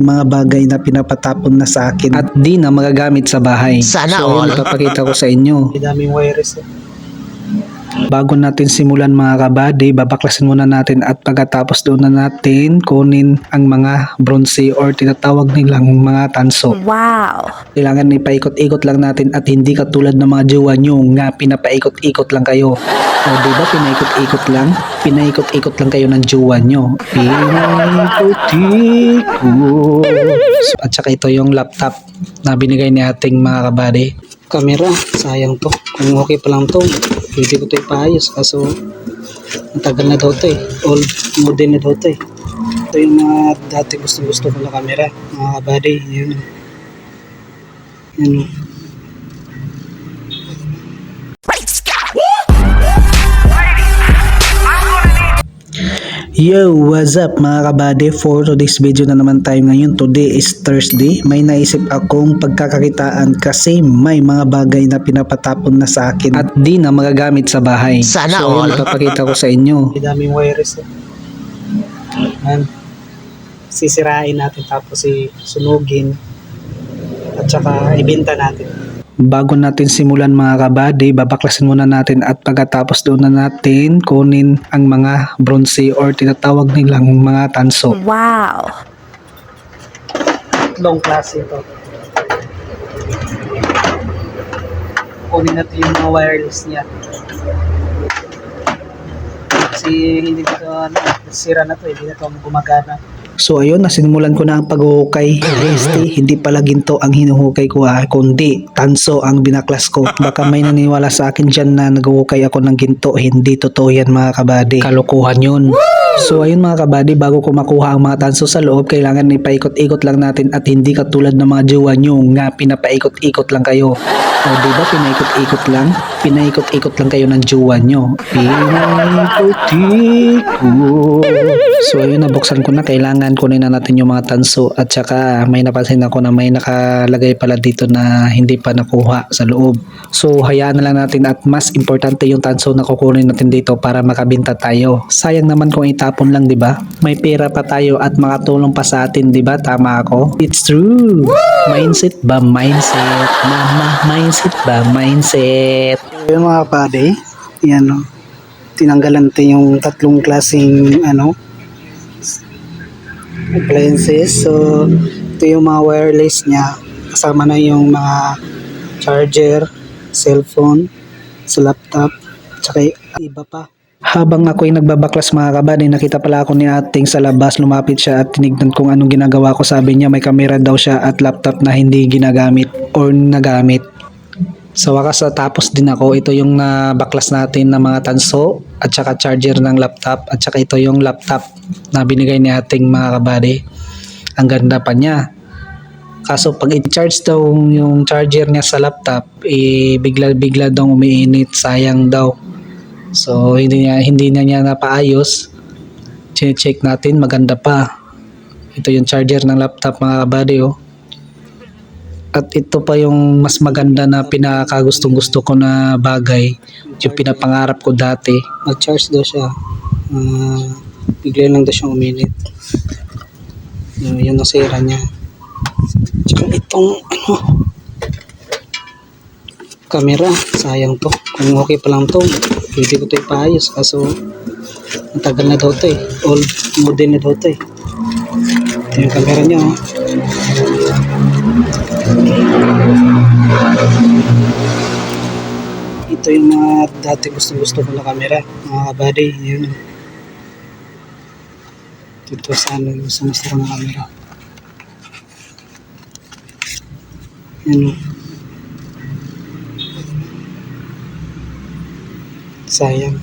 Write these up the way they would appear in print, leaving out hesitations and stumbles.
mga bagay na pinapatapon na sa akin at di na magagamit sa bahay. Sana So ayun, all. ipapakita ko sa inyo. Daming wires. Bago natin simulan mga kabady, babaklasin muna natin at pagkatapos doon na natin kunin ang mga bronze or tinatawag nilang mga tanso. Wow! Kailangan ipaikot-ikot lang natin at hindi katulad ng mga jowa nyo nga pinapaikot-ikot lang kayo. O diba pinaikot-ikot lang? Pinaikot-ikot lang kayo ng jowa nyo. Pinaikot-ikot. So, at saka ito yung laptop na binigay ni ating mga kabady. Camera, sayang to. Kung okay pa lang to, pwede ko to ipaayos. Kaso, matagal na daw to eh. Old model na daw to eh. Ito yung mga dati gusto-gusto ko na camera. Mga kabady, yun. Yun. Yo, what's up mga kabady? For today's video na naman tayo ngayon. Today is Thursday. May naisip akong pagkakakitaan kasi may mga bagay na pinapatapon na sa akin at di na magagamit sa bahay. Sana So all. ayun, ipapakita ko sa inyo. Daming wires. Yan. Sisirain natin tapos sunugin at saka ibenta natin. Bago natin simulan mga kabady, babaklasin muna natin at pagkatapos doon na natin kunin ang mga bronze or tinatawag nilang mga tanso. Wow! Long klase ito. Kunin natin yung mga wireless niya. Kasi hindi ito sira na to, hindi na ito gumagana. So ayun, nasinimulan ko na ang paghuhukay. Hindi pala ginto ang hinuhukay ko kundi tanso ang binaklas ko. Baka may naniniwala sa akin dyan na naghuhukay ako ng ginto. Hindi totoo yan mga kabady. Kalokohan yun. So ayun mga kabady, bago ko makuha ang mga tanso sa loob, kailangan ipaikot-ikot lang natin at hindi katulad ng mga jowa nyo nga pinapaikot-ikot lang kayo. O diba pinaikot-ikot lang? Pinaikot-ikot lang kayo ng jowa nyo. Pinaikot-ikot. So ayun, nabuksan ko na. Kailangan kunin na natin yung mga tanso at saka may napansin ako na may nakalagay pala dito na hindi pa nakuha sa loob. So hayaan na lang natin at mas importante yung tanso na kukunin natin dito para makabenta tayo. Sayang naman kung itapon lang, 'di ba? May pera pa tayo at makatulong pa sa atin, 'di ba? Tama ako? It's true. Mindset ba mindset? Mama, mindset ba mindset? Yung mga kabady, yan o. Tinanggalan natin yung tatlong klaseng appliances. So, ito yung mga wireless niya. Kasama na yung mga charger, cellphone, sa laptop, tsaka iba pa. Habang ako'y nagbabaklas mga kabady, nakita pala ako ni ating sa labas. Lumapit siya at tinignan kung anong ginagawa ko. Sabi niya may kamera daw siya at laptop na hindi ginagamit or nagamit. Sa wakas tapos din ako. Ito yung nabaklas natin na mga tanso at saka charger ng laptop at saka ito yung laptop na binigay ni ating mga kabady. Ang ganda pa niya. Kaso pag i-charge daw yung charger niya sa laptop, bigla-bigla daw umiinit, sayang daw. So hindi na niya napaayos. Check natin, maganda pa. Ito yung charger ng laptop mga kabady oh. At ito pa yung mas maganda na pinakagustong-gusto ko na bagay, yung pinapangarap ko dati. Mag-charge daw siya. Bigla lang daw siyang uminit. Yun ang sira niya. Tsaka itong camera, sayang to. Kung okay pa lang to, pwede ko to ipaayos. Kaso matagal na daw to eh. Old model na daw to eh. Ito yung camera niya oh. Ito yung mga dati gusto ko na camera, mga kabady, yun. Ito sana yung gusto ko na camera. Yun. Sayang.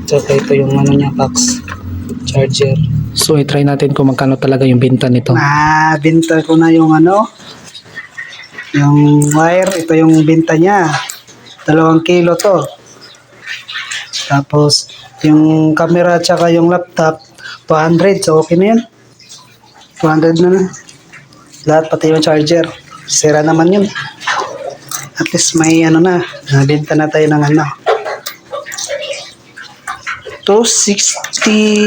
Tsaka ito yung niya, box charger. So i-try natin kung magkano talaga yung benta nito. Binta ko na yung yung wire. Ito yung binta niya. 2 kilo to. Tapos yung camera tsaka yung laptop 200. So okay na yan. 200 na. Lahat pati yung charger. Sira naman yun. At least may nabenta na tayo ng 260.